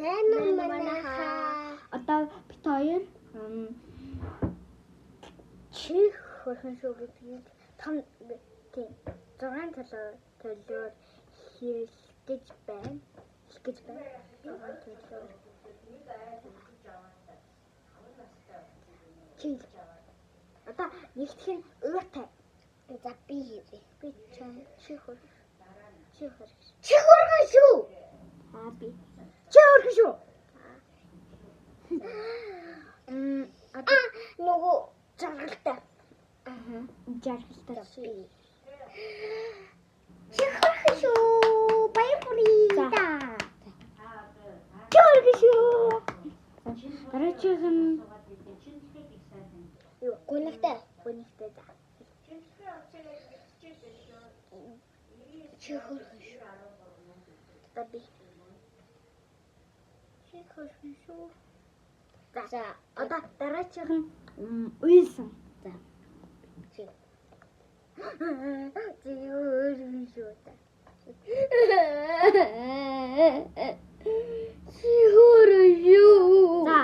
Сайн уу манайхаа. Одоо бит хоёр чих хөрхөн шүү гэдгийг том тийм 6 төлөөр хэлгэж байна. 6 төлөөр. Чи одоо нэгтгэх нь ууртай. За би хийвээ. Би чих хөрхөн шүү. Би чих хөрхөн шүү. Нөгөө жаргалтай. Жаргалтай. Чих хөрхөн шүү. Баярхурий та. Чих хөрхөн шүү. Дараачих нь юу гонигтай за. Чих хөрхөн шүү. Таби. Чих хөрхөн шүү. За одоо дараачих нь уйлсан. За. Чи хөрхөн шүү та. Чи хөрхөн шүү. За.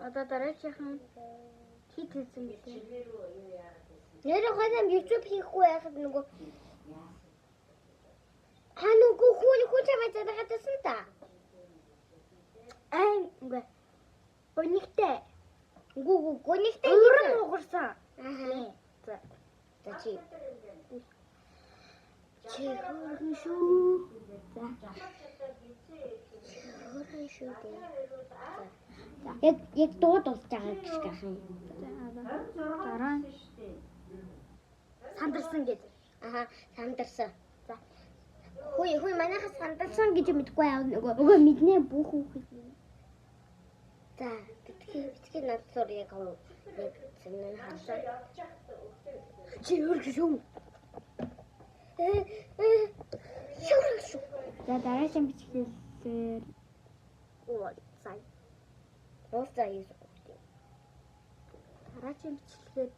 Одоо дараачих нь хит хийсэн гэдэг. Нэр хойдом YouTube хийхгүй яхад нөгөө ханугүй хүн чамайг хатсан та. Үгүй. Гонигтай. Гонигтай өрн угарсан. За. За чи. Чи хөрхөн шүү. За. Хөрхөн шүү. Яг дууд болж байгаа гэж гахын. Дараа нь сандарсан гэж. Сандарсан. За. Хүй манайхаас сандарсан гэж мэдгүй яа нөгөө мэднэ бүх хүүхэд. За, битгий надсуур яг зэнэн хасаа. Чи хөрхөн шүү. Шүү. За дараагийн бичлэлээр сайн. Уусаа юу. Дараагийн бичлэгээр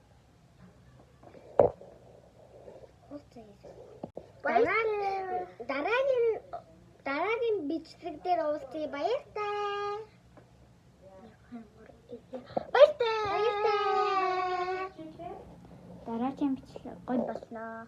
дараагийн бичлэг дээр уулзъя баяртай. Баяртай. Дараагийн бичлэг гой болноо.